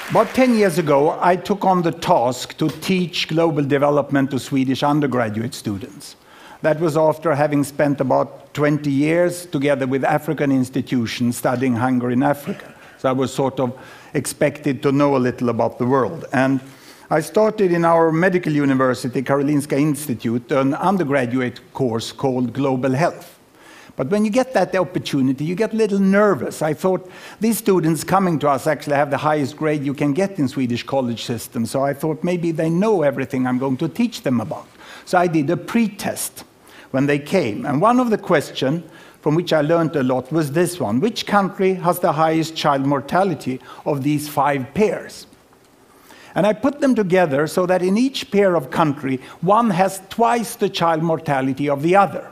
About 10 years ago, I took on the task to teach global development to Swedish undergraduate students. That was after having spent about 20 years together with African institutions studying hunger in Africa. So I was sort of expected to know a little about the world. And I started in our medical university, Karolinska Institute, an undergraduate course called Global Health. But when you get that opportunity, you get a little nervous. I thought these students coming to us actually have the highest grade you can get in Swedish college system. So I thought maybe they know everything I'm going to teach them about. So I did a pre-test when they came. And one of the questions from which I learned a lot was this one. Which country has the highest child mortality of these 5 pairs? And I put them together so that in each pair of country, one has twice the child mortality of the other.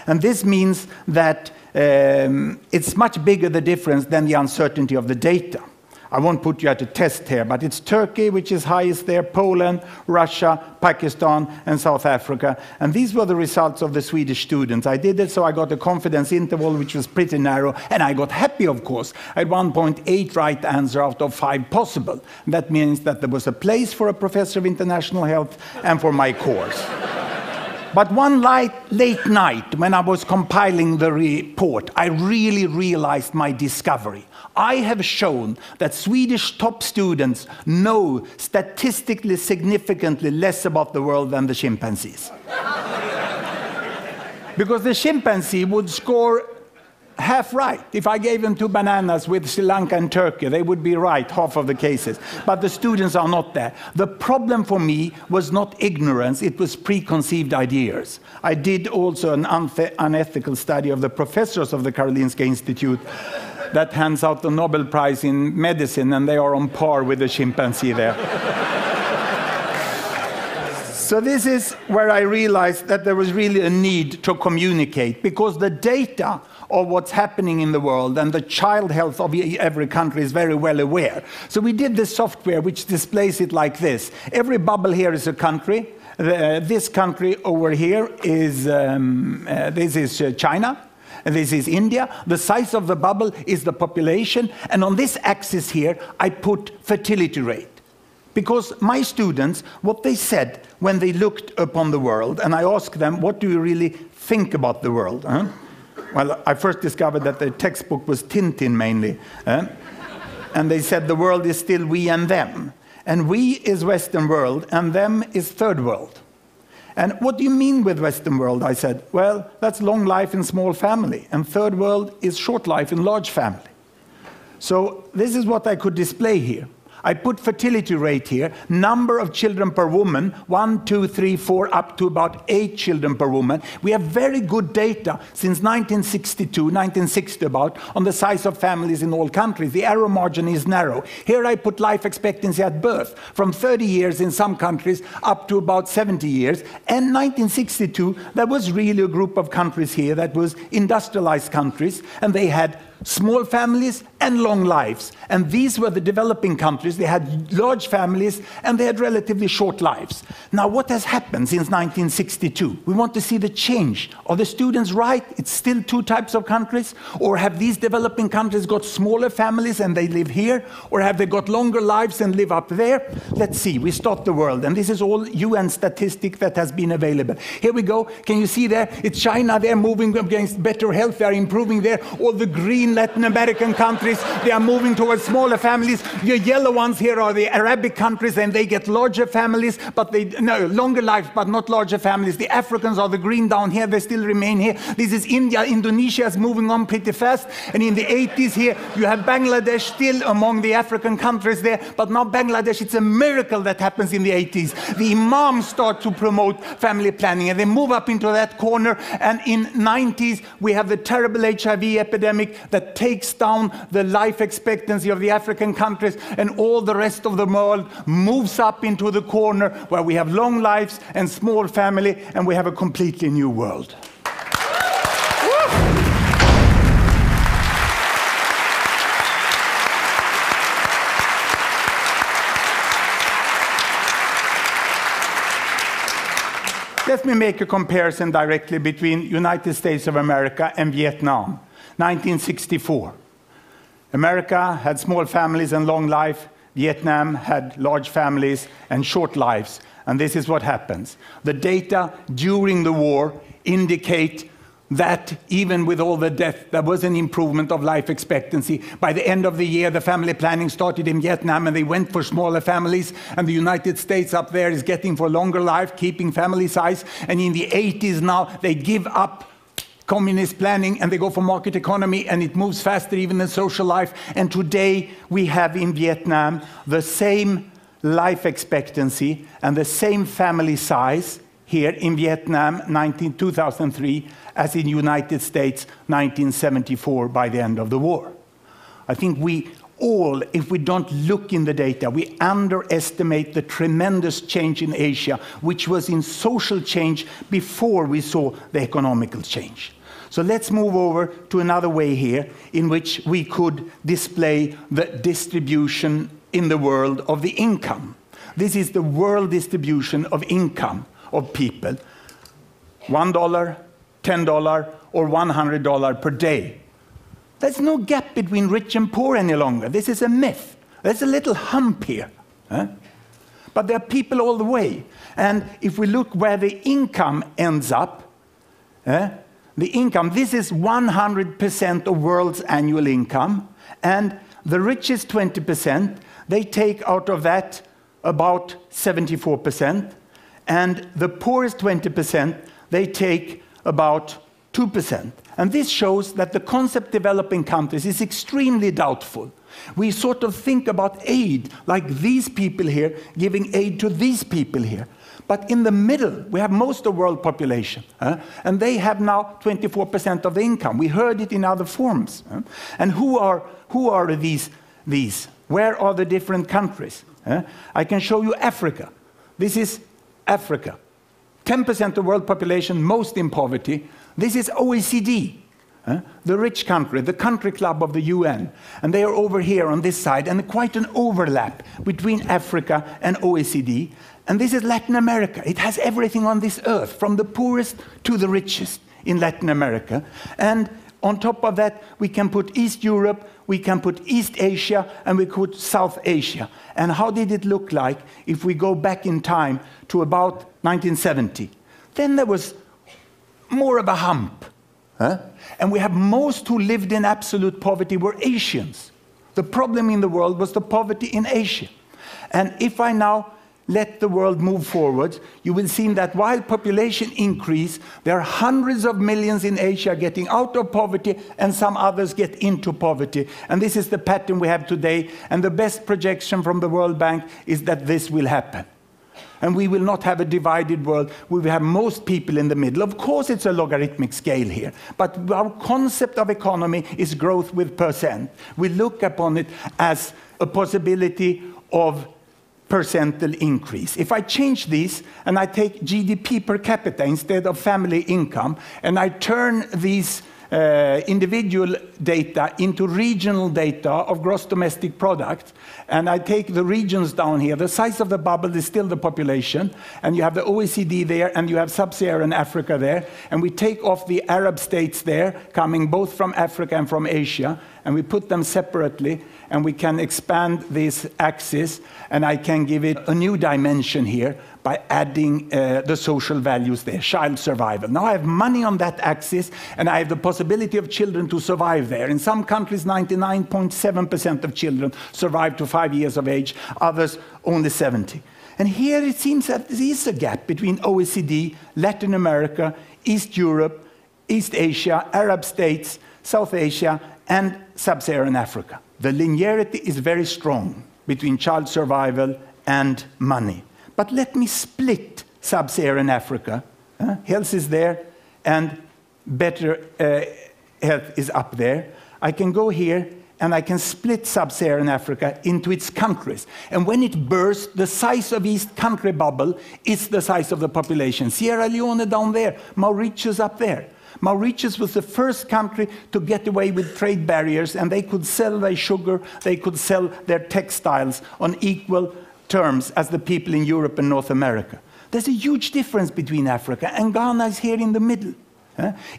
And this means that it's much bigger the difference than the uncertainty of the data. I won't put you at a test here, but it's Turkey, which is highest there, Poland, Russia, Pakistan, and South Africa. And these were the results of the Swedish students. I did it, so I got a confidence interval, which was pretty narrow, and I got happy, of course. I had 1.8 right answer out of 5 possible. And that means that there was a place for a professor of international health and for my course. But one late night, when I was compiling the report, I really realized my discovery. I have shown that Swedish top students know statistically significantly less about the world than the chimpanzees. Because the chimpanzee would score half right. If I gave them 2 bananas with Sri Lanka and Turkey, they would be right half of the cases. But the students are not there. The problem for me was not ignorance, it was preconceived ideas. I did also an unethical study of the professors of the Karolinska Institute that hands out the Nobel Prize in medicine, and they are on par with the chimpanzee there. So this is where I realized that there was really a need to communicate, because the data of what's happening in the world and the child health of every country is very well aware. So we did this software which displays it like this. Every bubble here is a country. This country over here is China. And this is India. The size of the bubble is the population. And on this axis here, I put fertility rate. Because my students, what they said when they looked upon the world, and I asked them, what do you really think about the world? Well, I first discovered that the textbook was Tintin mainly. And they said the world is still we and them. And we is Western world, and them is third world. And what do you mean with Western world? I said, well, that's long life in small family. And third world is short life in large family. So this is what I could display here. I put fertility rate here, number of children per woman, 1, 2, 3, 4, up to about 8 children per woman. We have very good data since 1962, 1960 about, on the size of families in all countries. The error margin is narrow. Here I put life expectancy at birth, from 30 years in some countries up to about 70 years. And 1962, there was really a group of countries here that was industrialized countries, and they had small families and long lives. And these were the developing countries. They had large families and they had relatively short lives. Now, what has happened since 1962? We want to see the change. Are the students right? It's still 2 types of countries? Or have these developing countries got smaller families and they live here? Or have they got longer lives and live up there? Let's see. We start the world. And this is all UN statistic that has been available. Here we go. Can you see there? It's China. They're moving against better health. They're improving there. All the green Latin American countries, they are moving towards smaller families. The yellow ones here are the Arabic countries, and they get larger families, but longer lives, but not larger families. The Africans are the green down here, they still remain here. This is India. Indonesia is moving on pretty fast. And in the 80s here, you have Bangladesh still among the African countries there. But now Bangladesh, it's a miracle that happens in the 80s. The imams start to promote family planning, and they move up into that corner. And in 90s, we have the terrible HIV epidemic that takes down the life expectancy of the African countries, and all the rest of the world moves up into the corner where we have long lives and small family, and we have a completely new world. let me make a comparison directly between United States of America and Vietnam, 1964. America had small families and long life. Vietnam had large families and short lives. And this is what happens. The data during the war indicate that even with all the death, there was an improvement of life expectancy. By the end of the year, the family planning started in Vietnam, and they went for smaller families. And the United States up there is getting for longer life, keeping family size. And in the 80s now, they give up communist planning and they go for market economy, and it moves faster even than social life. And today we have in Vietnam the same life expectancy and the same family size here in Vietnam 2003 as in United States 1974 by the end of the war. I think we all, if we don't look in the data, we underestimate the tremendous change in Asia, which was in social change before we saw the economical change. So let's move over to another way here in which we could display the distribution in the world of the income. This is the world distribution of income of people. $1, $10, or $100 per day. There's no gap between rich and poor any longer. This is a myth. There's a little hump here. But there are people all the way. And if we look where the income ends up, the income, this is 100% of world's annual income. And the richest 20%, they take out of that about 74%. And the poorest 20%, they take about 2%. And this shows that the concept developing countries is extremely doubtful. We sort of think about aid, like these people here giving aid to these people here. But in the middle, we have most of the world population. And they have now 24% of the income. We heard it in other forms. And who are these? Where are the different countries? I can show you Africa. This is Africa. 10% of the world population, most in poverty. This is OECD, the rich country, the country club of the UN. And they are over here on this side, and quite an overlap between Africa and OECD. And this is Latin America. It has everything on this earth, from the poorest to the richest in Latin America. And on top of that, we can put East Europe, we can put East Asia, and we put South Asia. And how did it look like if we go back in time to about 1970? Then there was more of a hump. And we have most who lived in absolute poverty were Asians. The problem in the world was the poverty in Asia. And if I now let the world move forward, you will see that while population increase, there are hundreds of millions in Asia getting out of poverty, and some others get into poverty. And this is the pattern we have today. And the best projection from the World Bank is that this will happen. And we will not have a divided world. We will have most people in the middle. Of course, it's a logarithmic scale here. But our concept of economy is growth with percent. We look upon it as a possibility of percentage increase. If I change this and I take GDP per capita instead of family income, and I turn these individual data into regional data of gross domestic product, and I take the regions down here, the size of the bubble is still the population, and you have the OECD there, and you have sub-Saharan Africa there, and we take off the Arab states there, coming both from Africa and from Asia, and we put them separately, and we can expand this axis, and I can give it a new dimension here by adding the social values there, child survival. Now I have money on that axis, and I have the possibility of children to survive there. In some countries, 99.7% of children survive to 5 years of age, others only 70. And here it seems that there is a gap between OECD, Latin America, East Europe, East Asia, Arab states, South Asia, and sub-Saharan Africa. The linearity is very strong between child survival and money. But let me split sub-Saharan Africa. Health is there, and better health is up there. I can go here, and I can split sub-Saharan Africa into its countries. And when it bursts, the size of each country bubble is the size of the population. Sierra Leone down there, Mauritius up there. Mauritius was the first country to get away with trade barriers, and they could sell their sugar, they could sell their textiles on equal terms as the people in Europe and North America. There's a huge difference between Africa, and Ghana is here in the middle.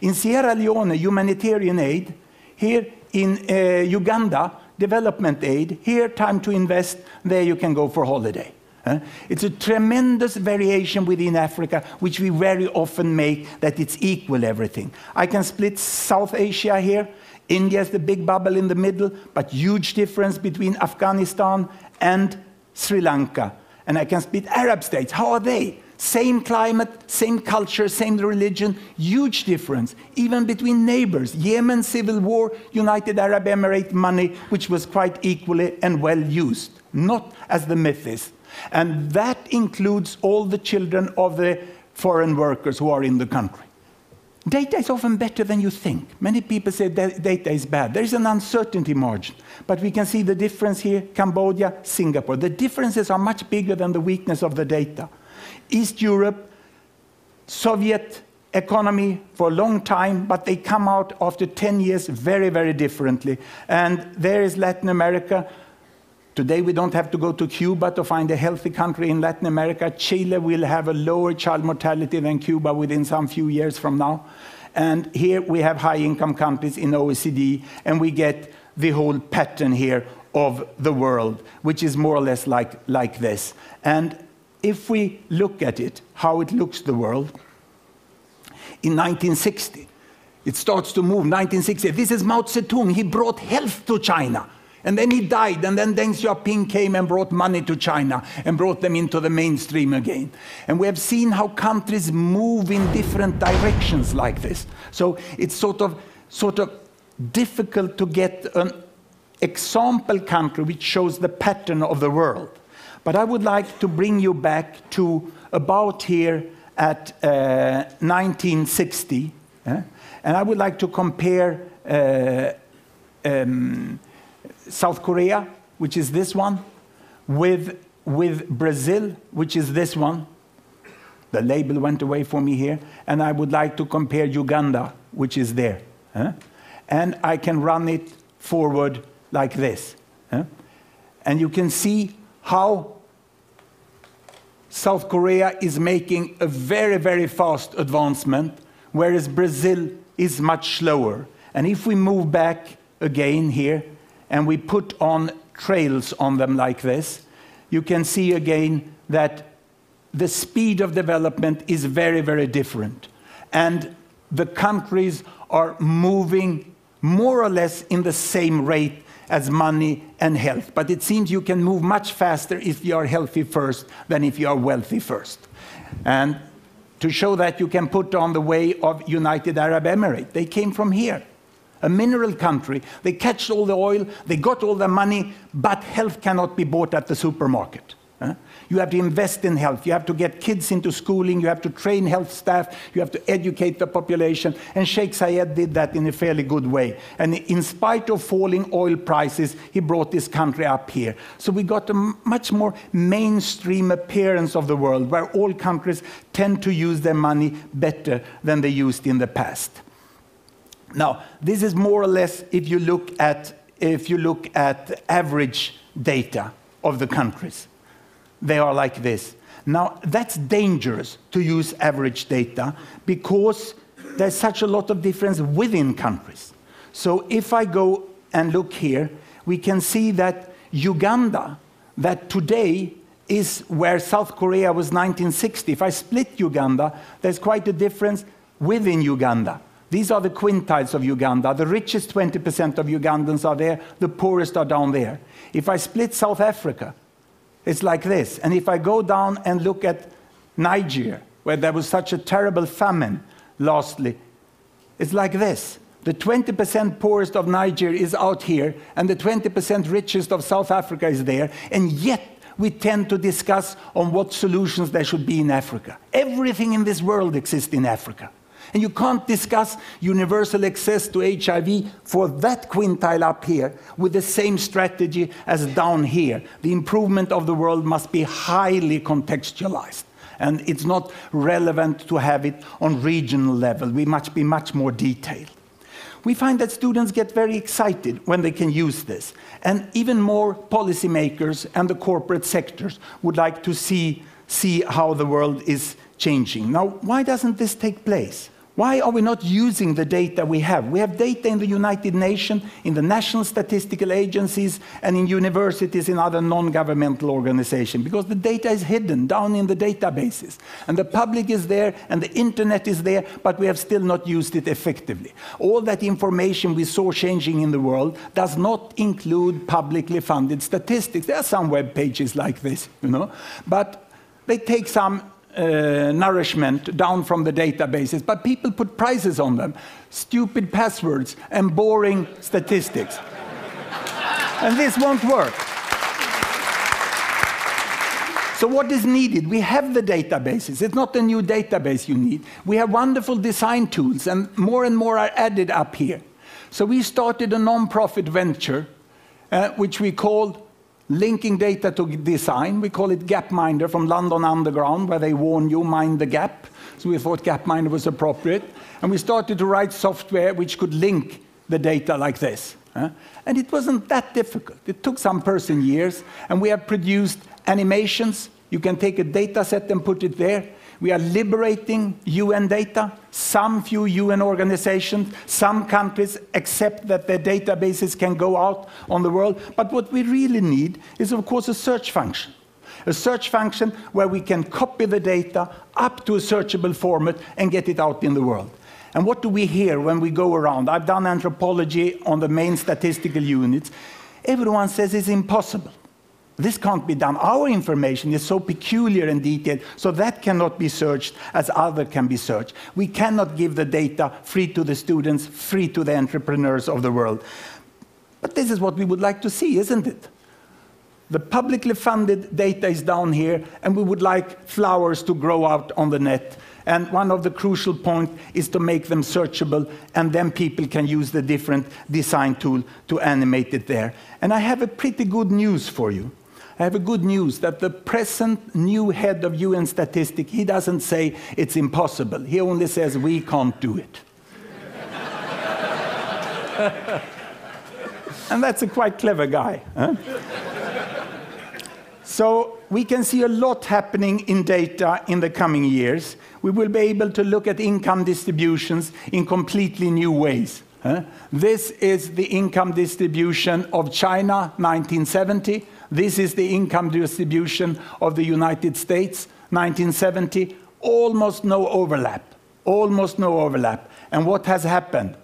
In Sierra Leone, humanitarian aid. Here in Uganda, development aid. Here, time to invest. There you can go for holiday. It's a tremendous variation within Africa, which we very often make that it's equal everything. I can split South Asia here. India is the big bubble in the middle, but huge difference between Afghanistan and Sri Lanka. And I can split Arab states. How are they? Same climate, same culture, same religion, huge difference. Even between neighbors. Yemen, civil war, United Arab Emirates money, which was quite equally and well used. Not as the myth is. And that includes all the children of the foreign workers who are in the country. Data is often better than you think. Many people say that data is bad. There is an uncertainty margin. But we can see the difference here, Cambodia, Singapore. The differences are much bigger than the weakness of the data. East Europe, Soviet economy for a long time, but they come out after 10 years very, very differently. And there is Latin America. Today we don't have to go to Cuba to find a healthy country in Latin America. Chile will have a lower child mortality than Cuba within some few years from now. And here we have high-income countries in OECD, and we get the whole pattern here of the world, which is more or less like this. And if we look at it, how it looks the world, in 1960, it starts to move, 1960. This is Mao Zedong. He brought health to China. And then he died, and then Deng Xiaoping came and brought money to China and brought them into the mainstream again. And we have seen how countries move in different directions like this. So it's sort of difficult to get an example country which shows the pattern of the world. But I would like to bring you back to about here at 1960. And I would like to compare South Korea, which is this one, with Brazil, which is this one. The label went away for me here. And I would like to compare Uganda, which is there. And I can run it forward like this. And you can see how South Korea is making a very, very fast advancement, whereas Brazil is much slower. And if we move back again here, and we put on trails on them like this, you can see again that the speed of development is very, very different. And the countries are moving more or less in the same rate as money and health. But it seems you can move much faster if you are healthy first than if you are wealthy first. And to show that, you can put on the way of United Arab Emirates. They came from here. A mineral country. They catch all the oil, they got all the money, but health cannot be bought at the supermarket. You have to invest in health. You have to get kids into schooling. You have to train health staff. You have to educate the population. And Sheikh Zayed did that in a fairly good way. And in spite of falling oil prices, he brought this country up here. So we got a much more mainstream appearance of the world, where all countries tend to use their money better than they used in the past. Now, this is more or less if you look at average data of the countries. They are like this. Now, that's dangerous to use average data because there's such a lot of difference within countries. So if I go and look here, we can see that Uganda, that today is where South Korea was 1960. If I split Uganda, there's quite a difference within Uganda. These are the quintiles of Uganda. The richest 20% of Ugandans are there. The poorest are down there. If I split South Africa, it's like this. And if I go down and look at Niger, where there was such a terrible famine, lastly, it's like this. The 20% poorest of Niger is out here, and the 20% richest of South Africa is there. And yet, we tend to discuss on what solutions there should be in Africa. Everything in this world exists in Africa. And you can't discuss universal access to HIV for that quintile up here with the same strategy as down here. The improvement of the world must be highly contextualized. And it's not relevant to have it on regional level. We must be much more detailed. We find that students get very excited when they can use this. And even more policymakers and the corporate sectors would like to see see how the world is changing. Now, why doesn't this take place? Why are we not using the data we have? We have data in the United Nations, in the national statistical agencies, and in universities and other non-governmental organizations, because the data is hidden down in the databases. And the public is there, and the internet is there, but we have still not used it effectively. All that information we saw changing in the world does not include publicly funded statistics. There are some web pages like this, but they take some nourishment down from the databases, but people put prices on them. Stupid passwords and boring statistics. And this won't work. So what is needed? We have the databases. It's not a new database you need. We have wonderful design tools, and more are added up here. So we started a non-profit venture, which we called Linking Data to Design. We call it Gapminder, from London Underground, where they warn you, mind the gap. So we thought Gapminder was appropriate. And we started to write software which could link the data like this. And it wasn't that difficult. It took some person years. And we have produced animations. You can take a data set and put it there. We are liberating UN data. Some few UN organizations, some countries accept that their databases can go out on the world. But what we really need is, of course, a search function. A search function where we can copy the data up to a searchable format and get it out in the world. And what do we hear when we go around? I've done anthropology on the main statistical units. Everyone says it's impossible. This can't be done. Our information is so peculiar and detailed, so that cannot be searched as other can be searched. We cannot give the data free to the students, free to the entrepreneurs of the world. But this is what we would like to see, isn't it? The publicly funded data is down here, and we would like flowers to grow out on the net. And one of the crucial points is to make them searchable, and then people can use the different design tool to animate it there. And I have a pretty good news for you. I have a good news that the present new head of UN Statistics, he doesn't say it's impossible. He only says we can't do it. And that's a quite clever guy. Huh? So we can see a lot happening in data in the coming years. We will be able to look at income distributions in completely new ways. This is the income distribution of China, 1970. This is the income distribution of the United States, 1970. Almost no overlap. Almost no overlap. And what has happened?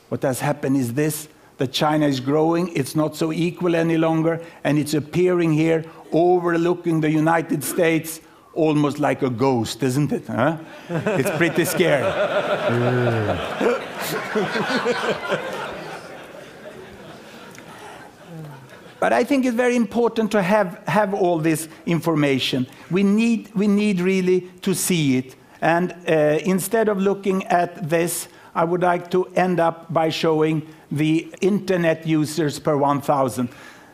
What has happened is this, that China is growing, it's not so equal any longer, and it's appearing here, overlooking the United States, almost like a ghost, isn't it? Huh? It's pretty scary. But I think it's very important to have all this information. We need really to see it. And instead of looking at this, I would like to end up by showing the internet users per 1,000.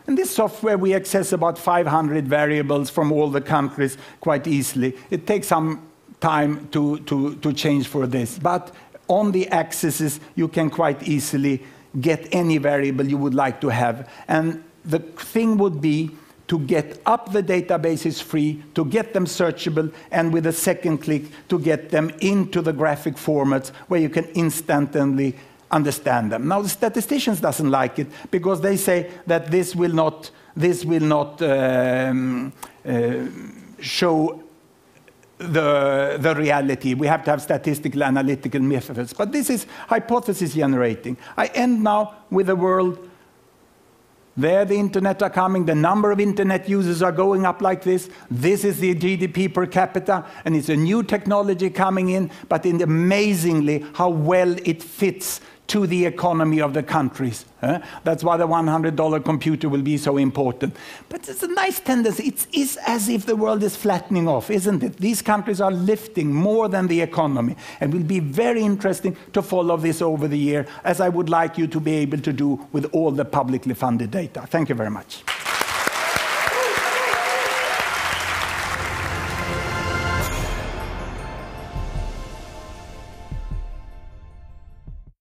In this software, we access about 500 variables from all the countries quite easily. It takes some time to change for this. But on the axes, you can quite easily get any variable you would like to have. And the thing would be to get up the databases free, to get them searchable, and with a second click to get them into the graphic formats where you can instantly understand them. Now, the statisticians doesn't like it because they say that this will not show the reality. We have to have statistical analytical methods. But this is hypothesis generating. I end now with a world. There the internet are coming, the number of internet users are going up like this. This is the GDP per capita, and it's a new technology coming in, but amazingly how well it fits to the economy of the countries. That's why the $100 computer will be so important. But it's a nice tendency. It is as if the world is flattening off, isn't it? These countries are lifting more than the economy. And it will be very interesting to follow this over the year, as I would like you to be able to do with all the publicly funded data. Thank you very much.